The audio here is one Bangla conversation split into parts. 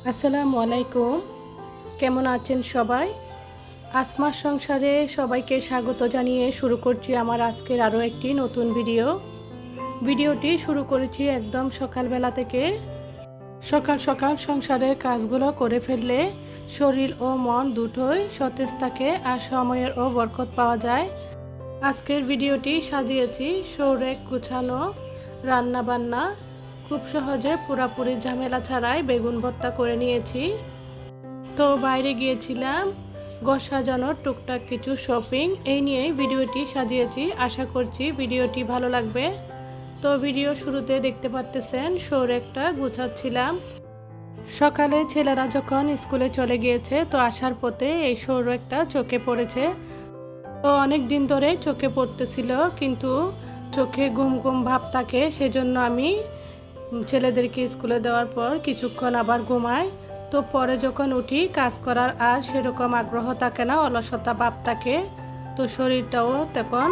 আসসালামু আলাইকুম। কেমন আছেন সবাই? আসমার সংসারে সবাইকে স্বাগত জানিয়ে শুরু করছি আমার আজকের আরও একটি নতুন ভিডিও। ভিডিওটি শুরু করেছি একদম সকালবেলা থেকে। সকাল সকাল সংসারের কাজগুলো করে ফেললে শরীর ও মন দুটোই সতেজ থাকে আর সময়েরও বরকত পাওয়া যায়। আজকের ভিডিওটি সাজিয়েছি সৌরেক গুছানো, রান্না বান্না, খুব সহজে পুরাপুরি ঝামেলা ছাড়াই বেগুন ভর্তা করে নিয়েছি। তো বাইরে গিয়েছিলাম ঘর সাজানোর টুকটাক কিছু শপিং, এই নিয়েই ভিডিওটি সাজিয়েছি। আশা করছি ভিডিওটি ভালো লাগবে। তো ভিডিও শুরুতে দেখতে পাচ্ছেন সৌরেকটা গুছাচ্ছিলাম। সকালে ছেলেরা যখন স্কুলে চলে গিয়েছে তো আসার পথে এই সৌরেকটা চোখে পড়েছে। তো অনেক দিন ধরে চোখে পড়তেছিল, কিন্তু চোখে ঘুম ঘুম ভাব থাকে, সেজন্য আমি ছেলেদেরকে স্কুলে দেওয়ার পর কিছুক্ষণ আবার ঘুমাই। তো পরে যখন উঠি কাজ করার আর সেরকম আগ্রহ থাকে না, অলসতা ভাব থাকে, তো শরীরটাও তখন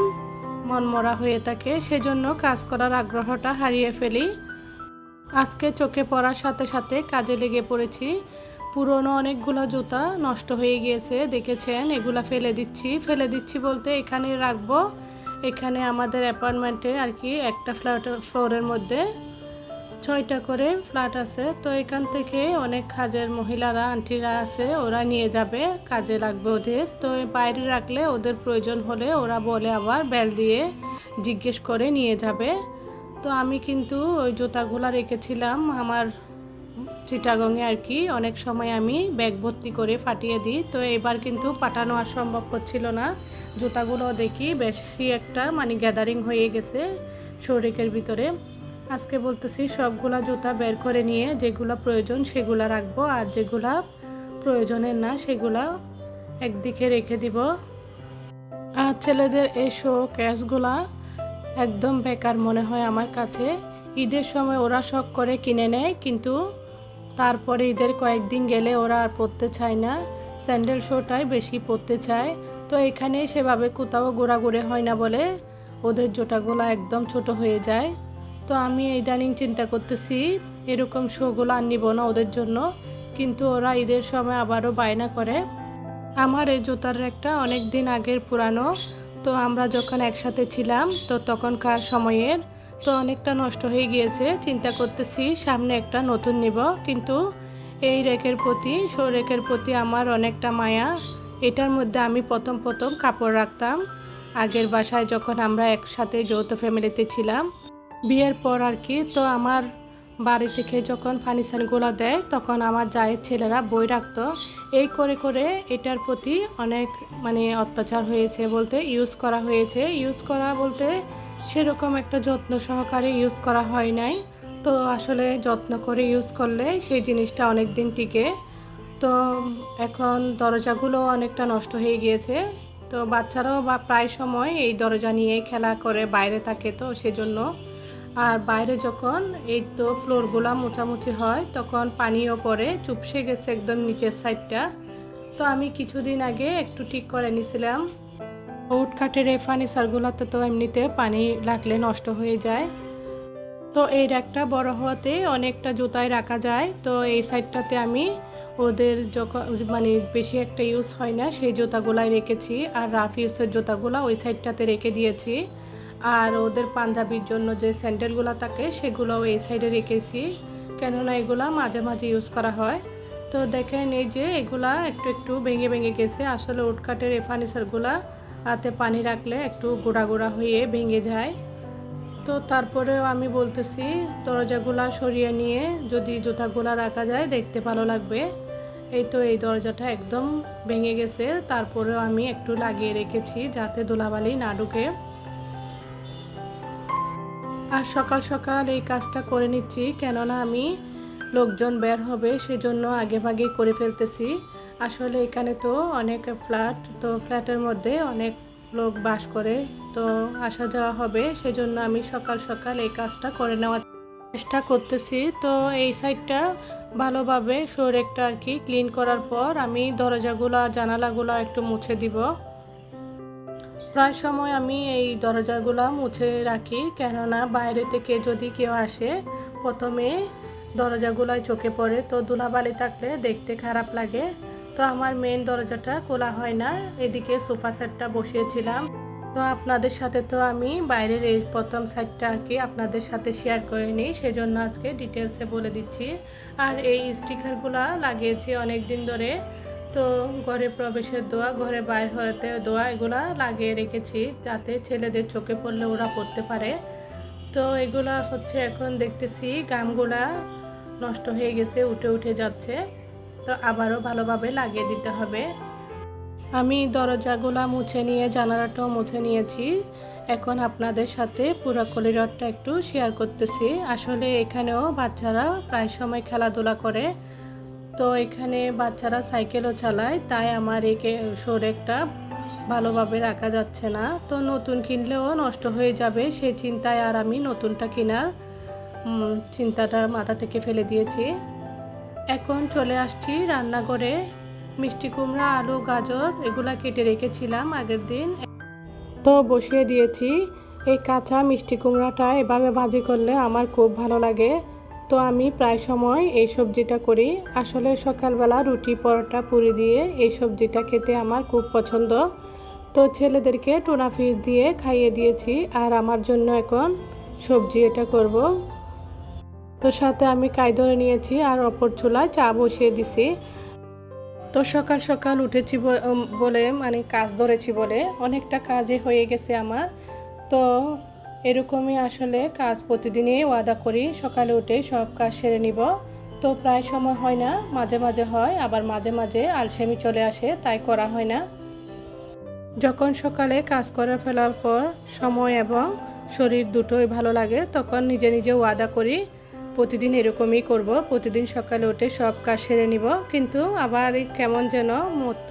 মনমরা হয়ে থাকে, সেজন্য কাজ করার আগ্রহটা হারিয়ে ফেলি। আজকে চোখে পড়ার সাথে সাথে কাজে লেগে পড়েছি। পুরনো অনেকগুলো জুতা নষ্ট হয়ে গিয়েছে, দেখেছেন, এগুলা ফেলে দিচ্ছি বলতে এখানে রাখবো। এখানে আমাদের অ্যাপার্টমেন্টে আর কি একটা ফ্লোরের মধ্যে 6টা করে ফ্ল্যাট আছে। তো এখান থেকে অনেক কাজের মহিলারা আন্টিরা আছে, ওরা নিয়ে যাবে, কাজে লাগবে ওদের। তো বাইরে রাখলে ওদের প্রয়োজন হলে ওরা বলে আবার বেল দিয়ে জিজ্ঞেস করে নিয়ে যাবে। তো আমি কিন্তু ওই জুতাগুলো রেখেছিলাম আমার চিটাগংয়ে আর কি। অনেক সময় আমি ব্যাগ ভর্তি করে ফাটিয়ে দিই, তো এবার কিন্তু পাঠানো আর সম্ভব হচ্ছিল না। জুতাগুলো দেখি বেশি একটা গ্যাদারিং হয়ে গেছে শরীরের ভিতরে। আজকে বলতেছি সবগুলা জুতা বের করে নিয়ে যেগুলা প্রয়োজন সেগুলা রাখবো, আর যেগুলা প্রয়োজনের না সেগুলা একদিকে রেখে দিব। আর ছেলেদের এই শো ক্যাশগুলা একদম বেকার মনে হয় আমার কাছে। ঈদের সময় ওরা শখ করে কিনে নেয়, কিন্তু তারপরে ঈদের কয়েকদিন গেলে ওরা আর পরতে চায় না, স্যান্ডেল শোটাই বেশি পরতে চায়। তো এখানে সেভাবে কোথাও ঘোরাঘুরি হয় না বলে ওদের জুতাগুলো একদম ছোট হয়ে যায়। তো আমি ইদানিং চিন্তা করতেছি এরকম শোগুলো আর নিব না ওদের জন্য, কিন্তু ওরা ঈদের সময় আবারও বায়না করে। আমার এই জুতার একটা অনেক দিন আগের পুরানো, তো আমরা যখন একসাথে ছিলাম তো তখনকার সময়ের, তো অনেকটা নষ্ট হয়ে গিয়েছে। চিন্তা করতেছি সামনে একটা নতুন নিব, কিন্তু এই রেকের প্রতি আমার অনেকটা মায়া। এটার মধ্যে আমি প্রথম কাপড় রাখতাম আগের বাসায় যখন আমরা একসাথে যৌথ ফ্যামিলিতে ছিলাম, বিয়ের পর আর কি। তো আমার বাড়ি থেকে যখন ফার্নিচারগুলো দেয় তখন আমার জায়ের ছেলেরা বই রাখতো। এই করে করে এটার প্রতি অনেক অত্যাচার হয়েছে বলতে, ইউজ করা বলতে সেরকম একটা যত্ন সহকারে ইউজ করা হয় নাই। তো আসলে যত্ন করে ইউজ করলে সেই জিনিসটা অনেক দিন টিকে। তো এখন দরজাগুলো অনেকটা নষ্ট হয়ে গিয়েছে। তো বাচ্চারাও প্রায় সময় এই দরজা নিয়ে খেলা করে বাইরে থাকে, তো সেজন্য। আর বাইরে যখন এই তো ফ্লোরগুলা মোছামুছি হয় তখন পানিও পড়ে, চুপসে গেছে একদম নিচের সাইডটা। তো আমি কিছুদিন আগে একটু ঠিক করে নিয়েছিলাম। উডকাঠের এই ফার্নিচারগুলোতে তো এমনিতে পানি লাগলে নষ্ট হয়ে যায়। তো এই র্যাকটা বড় হওয়াতে অনেকটা জুতায় রাখা যায়। তো এই সাইডটাতে আমি ওদের যখন বেশি একটা ইউজ হয় না সেই জুতাগুলাই রেখেছি, আর রাফ ইউজের জুতাগুলো ওই সাইডটাতে রেখে দিয়েছি। আর ওদের পাঞ্জাবির জন্য যে স্যান্ডেলগুলো থাকে সেগুলোও এই সাইডে রেখেছি, কেননা এগুলা মাঝে মাঝে ইউজ করা হয়। তো দেখেন এই যে এগুলা একটু একটু ভেঙে ভেঙে গেছে। আসলে উডকাঠের এই ফার্নিচারগুলা হাতে পানি রাখলে একটু গোড়া গোড়া হয়ে ভেঙে যায়। তো তারপরেও আমি বলতেছি দরজাগুলা সরিয়ে নিয়ে যদি জুতাগুলা রাখা যায় দেখতে ভালো লাগবে। এই তো এই দরজাটা একদম ভেঙে গেছে, তারপরেও আমি একটু লাগিয়ে রেখেছি যাতে ধুলাবালি না ঢুকে। আর সকাল সকাল এই কাজটা করে নিচ্ছি, কেননা আমি লোকজন বের হবে সেজন্য আগে ভাগে করে ফেলতেছি। আসলে এখানে তো অনেক ফ্ল্যাট, তো ফ্ল্যাটের মধ্যে অনেক লোক বাস করে, তো আসা যাওয়া হবে, সেজন্য আমি সকাল সকাল এই কাজটা করে নেওয়ার চেষ্টা করতেছি। তো এই সাইডটা ভালোভাবে একটা আর কি ক্লিন করার পর আমি দরজাগুলো জানালাগুলো একটু মুছে দিব। প্রায় সময় আমি এই দরজাগুলো মুছে রাখি, কেননা বাইরে থেকে যদি কেউ আসে প্রথমে দরজাগুলাই চোখে পড়ে, তো ধুলাবালি থাকলে দেখতে খারাপ লাগে। তো আমার মেইন দরজাটা খোলা হয় না। এদিকে সোফা সেটটা বসিয়েছিলাম। তো আপনাদের সাথে তো আমি বাইরের এই প্রথম সাইডটা আর কি আপনাদের সাথে শেয়ার করে নিই, সেজন্য আজকে ডিটেলসে বলে দিচ্ছি। আর এই স্টিকারগুলো লাগিয়েছি অনেক দিন ধরে। তো ঘরে প্রবেশের দোয়া, ঘরে বাইর হতে দোয়া, এগুলা লাগিয়ে রেখেছি যাতে ছেলেদের চোখে পড়লে ওরা পড়তে পারে। তো এগুলা হচ্ছে এখন দেখতেছি গামগুলা নষ্ট হয়ে গেছে, উঠে উঠে যাচ্ছে। তো আবারও ভালোভাবে লাগিয়ে দিতে হবে। আমি দরজাগুলা মুছে নিয়ে জানালাটাও মুছে নিয়েছি। এখন আপনাদের সাথে পুরো করিডরটা একটু শেয়ার করতেছি। আসলে এখানেও বাচ্চারা প্রায় সময় খেলাধুলা করে। তো এখানে বাচ্চারা সাইকেলও চালায়, তাই আমার এই শোরেকটা ভালোভাবে রাখা যাচ্ছে না। তো নতুন কিনলেও নষ্ট হয়ে যাবে সেই চিন্তায় আর আমি নতুনটা কেনার চিন্তাটা মাথা থেকে ফেলে দিয়েছি। এখন চলে আসছি রান্নাঘরে। মিষ্টি কুমড়া, আলু, গাজর এগুলা কেটে রেখেছিলাম আগের দিন, তো বসিয়ে দিয়েছি। এই কাঁচা মিষ্টি কুমড়াটা এভাবে ভাজি করলে আমার খুব ভালো লাগে। তো আমি প্রায় সময় এই সবজিটা করি। আসলে সকালবেলা রুটি, পরোটা, পুরি দিয়ে এই সবজিটা খেতে আমার খুব পছন্দ। তো ছেলেদেরকে টুনা ফিশ দিয়ে খাইয়ে দিয়েছি, আর আমার জন্য এখন সবজি এটা করব। তো সাথে আমি কাই ধরে নিয়েছি আর অপর চুলায় চা বসিয়ে দিছি। তো সকাল সকাল উঠেছি বলে মানে কাজ ধরেছি বলে অনেকটা কাজে হয়ে গেছে আমার। তো এরকমই আসলে কাজ প্রতিদিনই ওয়াদা করি সকালে উঠে সব কাজ সেরে নিব। তো প্রায় সময় হয় না, মাঝে মাঝে হয়, আবার মাঝে মাঝে আলসেমি চলে আসে, তাই করা হয় না। যখন সকালে কাজ করে ফেলার পর সময় এবং শরীর দুটোই ভালো লাগে, তখন নিজে নিজে ওয়াদা করি প্রতিদিন এরকমই করব, প্রতিদিন সকালে উঠে সব কাজ সেরে নিব। কিন্তু আবার কেমন যেন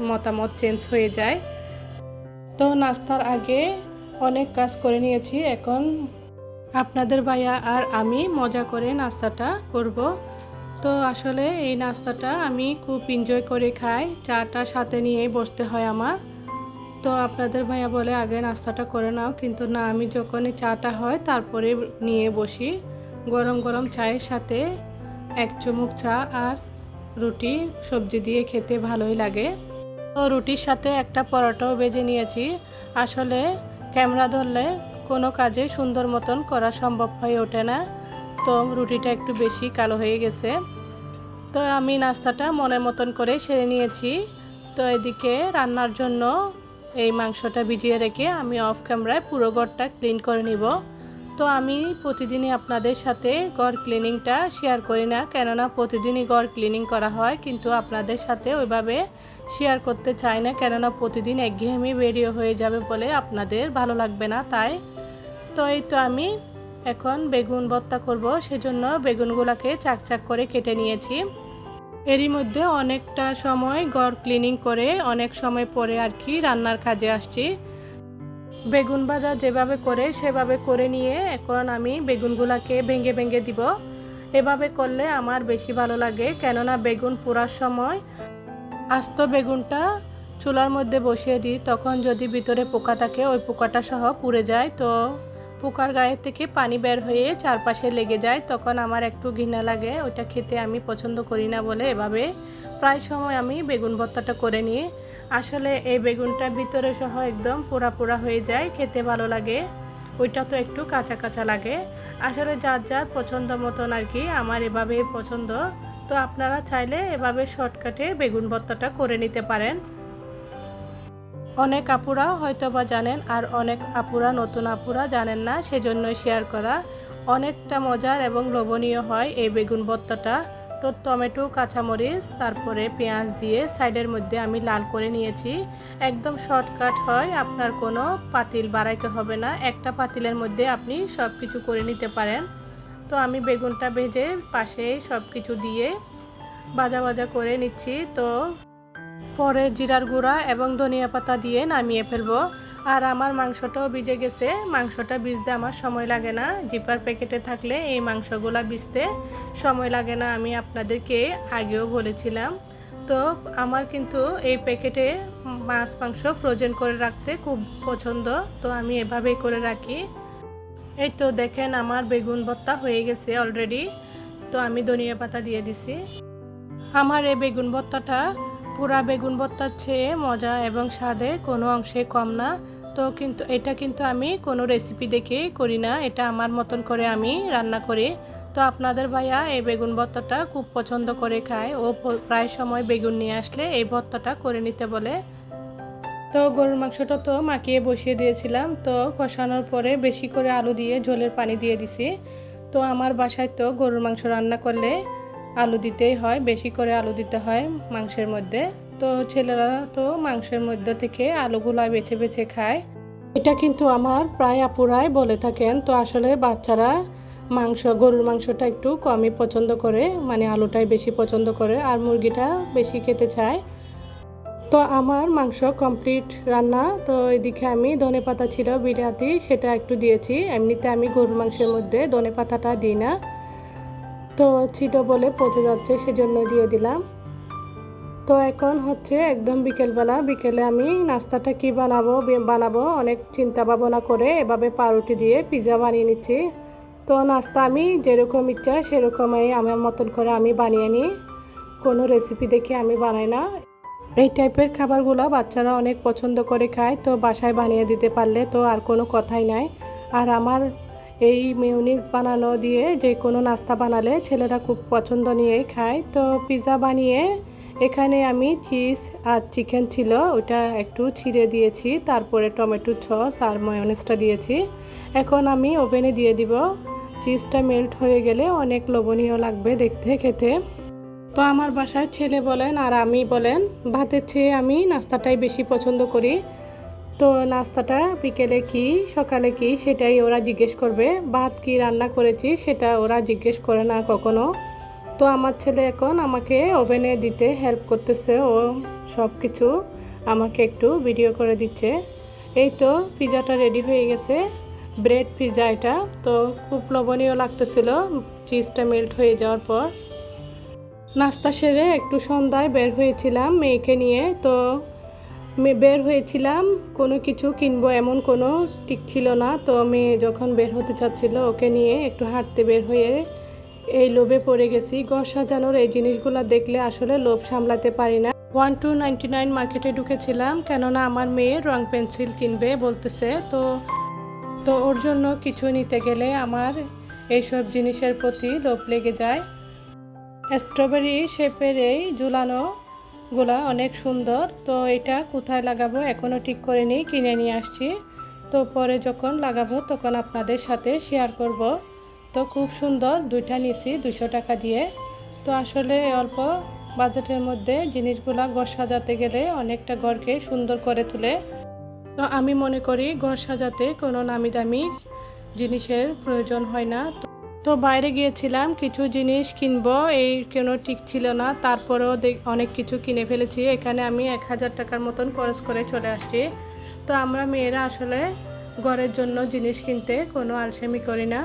মতামত চেঞ্জ হয়ে যায়। তো নাস্তার আগে অনেক কাজ করে নিয়েছি, এখন আপনাদের ভাইয়া আর আমি মজা করে নাস্তাটা করব। তো আসলে এই নাস্তাটা আমি খুব এনজয় করে খাই, চাটা সাথে নিয়েই বসতে হয় আমার। তো আপনাদের ভাইয়া বলে আগে নাস্তাটা করে নাও, কিন্তু না, আমি যখনই চাটা হয় তারপরে নিয়ে বসি। গরম গরম চায়ের সাথে এক চুমুক চা আর রুটি সবজি দিয়ে খেতে ভালোই লাগে। তো রুটির সাথে একটা পরোটাও ভেজে নিয়েছি। আসলে ক্যামেরা ধরলে কোনো কাজে সুন্দর মতন করা সম্ভব হয়ে ওঠে না, তো রুটিটা একটু বেশি কালো হয়ে গেছে। তো আমি নাস্তাটা মনের মতন করে সেরে নিয়েছি। তো এদিকে রান্নার জন্য এই মাংসটা ভিজিয়ে রেখে আমি অফ ক্যামেরায় পুরো ঘরটা ক্লিন করে নিব। তো আমি প্রতিদিনই আপনাদের সাথে ঘর ক্লিনিংটা শেয়ার করি না, কেননা প্রতিদিনই ঘর ক্লিনিং করা হয়, কিন্তু আপনাদের সাথে ওইভাবে শেয়ার করতে চাই না, কেননা প্রতিদিন একঘেয়েমি ভিডিও হয়ে যাবে বলে আপনাদের ভালো লাগবে না, তাই। তো এই তো আমি এখন বেগুন ভর্তা করব, সেজন্য বেগুনগুলোকে চাকচাক করে কেটে নিয়েছি। এরই মধ্যে অনেকটা সময় ঘর ক্লিনিং করে অনেক সময় পরে আর কি রান্নার কাজে আসছি। বেগুন ভাজা যেভাবে করে সেভাবে করে নিয়ে এখন আমি বেগুনগুলোকে ভেঙে ভেঙে দিব। এভাবে করলে আমার বেশি ভালো লাগে, কেননা বেগুন পোড়ার সময় আস্ত বেগুনটা চুলার মধ্যে বসিয়ে দিই, তখন যদি ভিতরে পোকা থাকে ওই পোকাটা সহ পুড়ে যায়। তো পোকার গায়ে থেকে পানি বের হয়ে চারপাশে লেগে যায়, তখন আমার একটু ঘৃণা লাগে, ওইটা খেতে আমি পছন্দ করি না বলে এভাবে প্রায় সময় আমি বেগুন ভর্তাটা করে নিই। আসলে এই বেগুনটা ভিতরে সহ একদম পোড়া পোড়া হয়ে যায়, খেতে ভালো লাগে, ওইটা তো একটু কাঁচা কাঁচা লাগে। আসলে যার যার পছন্দ মতন আর কি, আমার এভাবেই পছন্দ। তো আপনারা চাইলে এভাবে শর্টকাটে বেগুন ভর্তাটা করে নিতে পারেন। অনেক আপুরা হয়তো বা জানেন, আর অনেক আপুরা নতুন আপুরা জানেন না, সেজন্যই শেয়ার করা। অনেকটা মজার এবং লোভনীয় হয় এই বেগুন ভর্তাটা। তো টমেটো, কাঁচামরিচ, তারপরে পেঁয়াজ দিয়ে সাইডের মধ্যে আমি লাল করে নিয়েছি। একদম শর্টকাট হয়, আপনার কোনো পাতিল বাড়াইতে হবে না, একটা পাতিলের মধ্যে আপনি সব কিছু করে নিতে পারেন। তো আমি বেগুনটা ভেজে পাশে সব কিছু দিয়ে ভাজা ভাজা করে নিচ্ছি। তো পরে জিরার গুঁড়া এবং ধনিয়া পাতা দিয়ে নামিয়ে ফেলবো। আর আমার মাংসটাও ভিজে গেছে, মাংসটা ভিজতে আমার সময় লাগে না, জিপার প্যাকেটে থাকলে এই মাংসগুলা ভিজতে সময় লাগে না, আমি আপনাদেরকে আগেও বলেছিলাম। তো আমার কিন্তু এই প্যাকেটে মাছ মাংস ফ্রোজেন করে রাখতে খুব পছন্দ, তো আমি এভাবেই করে রাখি। এই তো দেখেন আমার বেগুন ভর্তা হয়ে গেছে অলরেডি। তো আমি ধনিয়া পাতা দিয়ে দিছি। আমার এই বেগুন ভর্তাটা পুরা বেগুন ভর্তার চেয়ে মজা এবং স্বাদে কোনো অংশে কম না। তো এটা কিন্তু আমি কোনো রেসিপি দেখে করি না, এটা আমার মতন করে আমি রান্না করি। তো আপনাদের ভাইয়া এই বেগুন ভর্তাটা খুব পছন্দ করে খায়, ও প্রায় সময় বেগুন নিয়ে আসলে এই ভর্তাটা করে নিতে বলে। তো গরুর মাংসটা তো মাখিয়ে বসিয়ে দিয়েছিলাম, তো কষানোর পরে বেশি করে আলু দিয়ে ঝোলের পানি দিয়ে দিছি। তো আমার বাসায় তো গরুর মাংস রান্না করলে আলু দিতেই হয়, বেশি করে আলু দিতে হয় মাংসের মধ্যে। তো ছেলেরা তো মাংসের মধ্যে থেকে আলুগুলা বেছে বেছে খায়, এটা কিন্তু আমার প্রায় আপুরাই বলে থাকেন। তো আসলে বাচ্চারা গরুর মাংসটা একটু কমই পছন্দ করে, মানে আলুটাই বেশি পছন্দ করে আর মুরগিটা বেশি খেতে চায়। তো আমার মাংস কমপ্লিট রান্না। তো এদিকে আমি ধনেপাতা ছিল বিলাতি, সেটা একটু দিয়েছি। এমনিতে আমি গরুর মাংসের মধ্যে ধনেপাতাটা দিই না, তো ছিল বলে পচে যাচ্ছে সেজন্য দিয়ে দিলাম। তো এখন হচ্ছে একদম বিকেলবেলা, বিকেলে আমি নাস্তাটা কি বানাবো অনেক চিন্তা ভাবনা করে এভাবে পাউরুটি দিয়ে পিৎজা বানিয়ে নিচ্ছি। তো নাস্তা আমি যেরকম ইচ্ছা সেরকমই আমার মতন করে আমি বানিয়ে নিই, কোনো রেসিপি দেখে আমি বানাই না। এই টাইপের খাবারগুলো বাচ্চারা অনেক পছন্দ করে খায়, তো বাসায় বানিয়ে দিতে পারলে তো আর কোনো কথাই নাই। আর আমার এই মেয়োনিজ বানানো দিয়ে যে কোনো নাস্তা বানালে ছেলেরা খুব পছন্দ নিয়েই খায়। তো পিৎজা বানিয়ে এখানে আমি চিজ আর চিকেন ছিল ওটা একটু ছিঁড়ে দিয়েছি, তারপরে টমেটো সস আর মেয়োনিজটা দিয়েছি। এখন আমি ওভেনে দিয়ে দিব। চিজটা মেল্ট হয়ে গেলে অনেক লোভনীয় লাগবে দেখতে খেতে। তো আমার বাসায় ছেলে বলেন আর আমি বলেন ভাতের চেয়ে আমি নাস্তাটাই বেশি পছন্দ করি। তো নাস্তাটা বিকেলে কি সকালে কি সেটাই ওরা জিজ্ঞেস করবে, ভাত কি রান্না করেছি সেটা ওরা জিজ্ঞেস করে না কখনো। তো আমার ছেলে এখন আমাকে ওভেনে দিতে হেল্প করতেছে, ও সব কিছু আমাকে একটু ভিডিও করে দিচ্ছে। এই তো পিৎজাটা রেডি হয়ে গেছে, ব্রেড পিৎজা এটা। তো খুব লোভনীয় লাগতেছিল চিজটা মেল্ট হয়ে যাওয়ার পর। নাস্তা সেরে একটু সন্ধ্যায় বের হয়েছিলাম মেয়েকে নিয়ে। তো বের হয়েছিলাম কোনো কিছু কিনবো এমন কোনো ঠিক ছিল না। তো মেয়ে যখন বের হতে চাচ্ছিল ওকে নিয়ে একটু হাঁটতে বের হয়ে এই লোভে পড়ে গেছি। ঘর সাজানোর এই জিনিসগুলো দেখলে আসলে লোভ সামলাতে পারি না। 1299 মার্কেটে ঢুকেছিলাম, কেননা আমার মেয়ে রং পেন্সিল কিনবে বলতেছে। তো ওর জন্য কিছু নিতে গেলে আমার এইসব জিনিসের প্রতি লোভ লেগে যায়। স্ট্রবেরি শেপের এই ঝুলানোগুলা অনেক সুন্দর। তো এটা কোথায় লাগাবো এখনও ঠিক করে নিই, কিনে নিয়ে আসছি। তো পরে যখন লাগাবো তখন আপনাদের সাথে শেয়ার করব। তো খুব সুন্দর, দুইটা নিছি 200 টাকা দিয়ে। তো আসলে অল্প বাজেটের মধ্যে জিনিসগুলা ঘর সাজাতে গেলে অনেকটা ঘরকে সুন্দর করে তোলে। তো আমি মনে করি ঘর সাজাতে কোনো নামি দামি জিনিসের প্রয়োজন হয় না। তো বাইরে গিয়েছিলাম কিছু জিনিস কিনবো, এই কোনো ঠিক ছিল না, তারপরেও অনেক কিছু কিনে ফেলেছি। এখানে আমি 1000 টাকার মতন খরচ করে চলে আসছি। তো আমরা মেয়েরা আসলে ঘরের জন্য জিনিস কিনতে কোনো আলসেমি করি না।